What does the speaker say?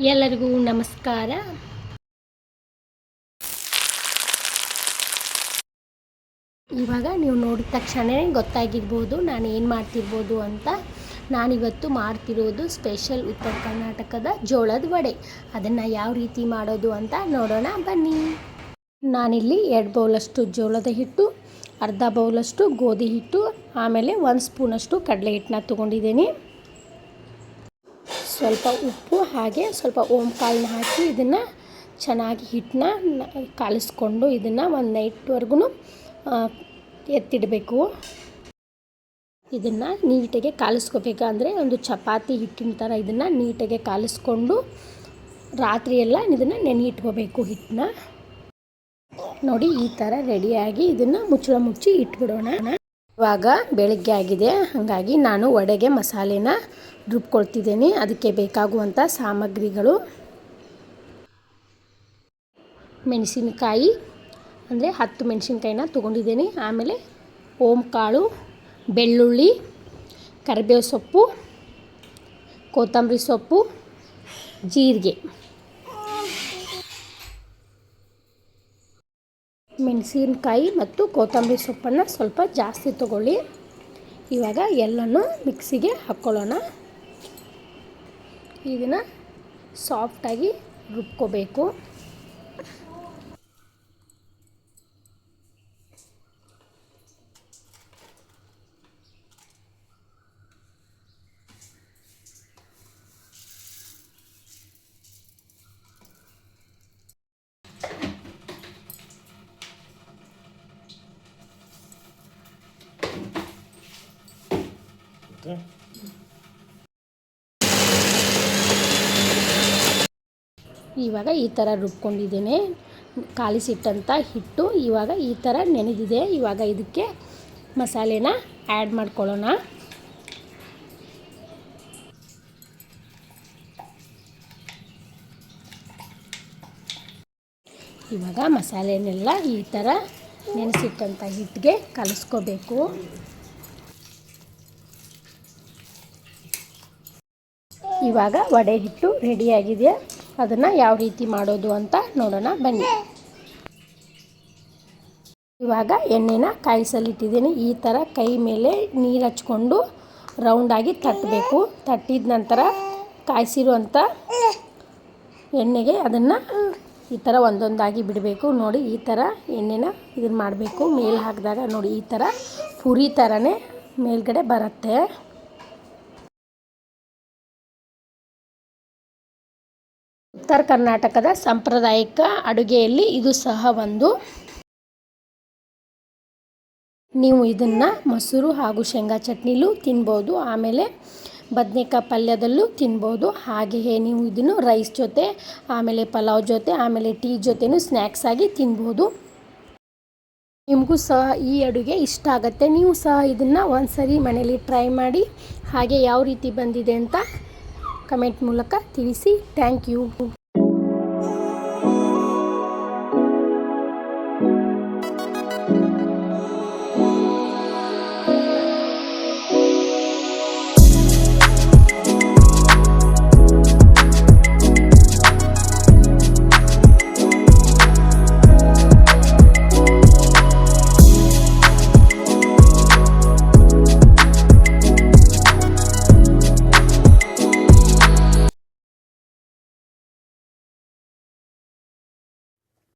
ಎಲ್ಲರಿಗೂ ನಮಸ್ಕಾರ. ಇವಾಗ ನೀವು ನೋಡಿದ ತಕ್ಷಣವೇ ಗೊತ್ತಾಗಿರ್ಬೋದು ನಾನು ಏನು ಮಾಡ್ತಿರ್ಬೋದು ಅಂತ. ನಾನಿವತ್ತು ಮಾಡ್ತಿರೋದು ಸ್ಪೆಷಲ್ ಉತ್ತರ ಕರ್ನಾಟಕದ ಜೋಳದ ವಡೆ. ಅದನ್ನು ಯಾವ ರೀತಿ ಮಾಡೋದು ಅಂತ ನೋಡೋಣ ಬನ್ನಿ. ನಾನಿಲ್ಲಿ 2 ಬೌಲಷ್ಟು ಜೋಳದ ಹಿಟ್ಟು, ಅರ್ಧ ಬೌಲಷ್ಟು ಗೋಧಿ ಹಿಟ್ಟು, ಆಮೇಲೆ 1 ಸ್ಪೂನಷ್ಟು ಕಡಲೆ ಹಿಟ್ಟನ್ನ ತೊಗೊಂಡಿದ್ದೀನಿ. ಸ್ವಲ್ಪ ಉಪ್ಪು ಹಾಗೆ ಸ್ವಲ್ಪ ಓಂಕಾಳನ್ನ ಹಾಕಿ ಇದನ್ನು ಚೆನ್ನಾಗಿ ಹಿಟ್ಟನ್ನ ಕಾಲಿಸ್ಕೊಂಡು ಇದನ್ನು ಒಂದು ನೈಟ್ವರೆಗೂ ಎತ್ತಿಡಬೇಕು. ಇದನ್ನು ನೀಟಾಗಿ ಕಾಲಿಸ್ಕೋಬೇಕಂದ್ರೆ ಒಂದು ಚಪಾತಿ ಹಿಟ್ಟಿನ ಥರ ಇದನ್ನು ನೀಟಾಗಿ ಕಾಲಿಸ್ಕೊಂಡು ರಾತ್ರಿ ಎಲ್ಲ ಇದನ್ನು ನೆನೆಯಿಟ್ಕೋಬೇಕು ಹಿಟ್ಟನ್ನ. ನೋಡಿ ಈ ಥರ ರೆಡಿಯಾಗಿ ಇದನ್ನು ಮುಚ್ಚಿ ಇಟ್ಬಿಡೋಣ. ಇವಾಗ ಬೆಳಗ್ಗೆ ಆಗಿದೆ, ಹಾಗಾಗಿ ನಾನು ವಡೆಗೆ ಮಸಾಲೆನ ರುಬ್ಕೊಳ್ತಿದ್ದೀನಿ. ಅದಕ್ಕೆ ಬೇಕಾಗುವಂಥ ಸಾಮಗ್ರಿಗಳು: ಮೆಣಸಿನಕಾಯಿ ಅಂದರೆ 10 ಮೆಣಸಿನ್ಕಾಯಿನ ತೊಗೊಂಡಿದ್ದೀನಿ. ಆಮೇಲೆ ಓಂಕಾಳು, ಬೆಳ್ಳುಳ್ಳಿ, ಕರಿಬೇವು ಸೊಪ್ಪು, ಕೊತ್ತಂಬರಿ ಸೊಪ್ಪು, ಜೀರಿಗೆ. ಮೆಣಸಿನಕಾಯಿ ಮತ್ತು ಕೊತ್ತಂಬರಿ ಸೊಪ್ಪನ್ನು ಸ್ವಲ್ಪ ಜಾಸ್ತಿ ತಗೊಳ್ಳಿ. ಇವಾಗ ಎಲ್ಲನೂ ಮಿಕ್ಸಿಗೆ ಹಾಕ್ಕೊಳ್ಳೋಣ. ಇದನ್ನು ಸಾಫ್ಟಾಗಿ ರುಬ್ಕೋಬೇಕು. ಇವಾಗ ಈ ಥರ ರುಬ್ಕೊಂಡಿದ್ದೇನೆ. ಕಾಲಿಸಿಟ್ಟಂಥ ಹಿಟ್ಟು ಇವಾಗ ಈ ಥರ ನೆನೆದಿದೆ. ಇವಾಗ ಇದಕ್ಕೆ ಮಸಾಲೆನ ಆ್ಯಡ್ ಮಾಡ್ಕೊಳ್ಳೋಣ. ಇವಾಗ ಮಸಾಲೆನೆಲ್ಲ ಈ ಥರ ನೆನೆಸಿಟ್ಟಂಥ ಹಿಟ್ಟಿಗೆ ಕಲಿಸ್ಕೋಬೇಕು. ಇವಾಗ ವಡೆ ಹಿಟ್ಟು ರೆಡಿಯಾಗಿದೆ. ಅದನ್ನು ಯಾವ ರೀತಿ ಮಾಡೋದು ಅಂತ ನೋಡೋಣ ಬನ್ನಿ. ಇವಾಗ ಎಣ್ಣೆನ ಕಾಯಿಸಲಿಟ್ಟಿದ್ದೀನಿ. ಈ ಥರ ಕೈ ಮೇಲೆ ನೀರು ಹಚ್ಕೊಂಡು ರೌಂಡಾಗಿ ತಟ್ಟಬೇಕು. ತಟ್ಟಿದ ನಂತರ ಕಾಯಿಸಿರುವಂಥ ಎಣ್ಣೆಗೆ ಅದನ್ನು ಈ ಥರ ಒಂದೊಂದಾಗಿ ಬಿಡಬೇಕು. ನೋಡಿ ಈ ಥರ ಎಣ್ಣೆನ ಇದನ್ನು ಮಾಡಬೇಕು. ಮೇಲೆ ಹಾಕಿದಾಗ ನೋಡಿ ಈ ಥರ ಪುರಿ ಥರನೇ ಮೇಲ್ಗಡೆ ಬರುತ್ತೆ. ಉತ್ತರ ಕರ್ನಾಟಕದ ಸಾಂಪ್ರದಾಯಿಕ ಅಡುಗೆಯಲ್ಲಿ ಇದು ಸಹ ಒಂದು. ನೀವು ಇದನ್ನು ಮೊಸರು ಹಾಗೂ ಶೇಂಗಾ ಚಟ್ನಿಲೂ ತಿನ್ಬೋದು. ಆಮೇಲೆ ಬದನೆಕಾಯಿ ಪಲ್ಯದಲ್ಲೂ ತಿನ್ಬೋದು. ಹಾಗೆಯೇ ನೀವು ಇದನ್ನು ರೈಸ್ ಜೊತೆ, ಆಮೇಲೆ ಪಲಾವ್ ಜೊತೆ, ಆಮೇಲೆ ಟೀ ಜೊತೆನೂ ಸ್ನ್ಯಾಕ್ಸ್ ಆಗಿ ತಿನ್ಬೋದು. ನಿಮಗೂ ಸಹ ಈ ಅಡುಗೆ ಇಷ್ಟ ಆಗುತ್ತೆ. ನೀವು ಸಹ ಇದನ್ನು ಒಂದ್ಸರಿ ಮನೇಲಿ ಟ್ರೈ ಮಾಡಿ. ಹಾಗೆ ಯಾವ ರೀತಿ ಬಂದಿದೆ ಅಂತ ಕಮೆಂಟ್ ಮೂಲಕ ತಿಳಿಸಿ. Thank you.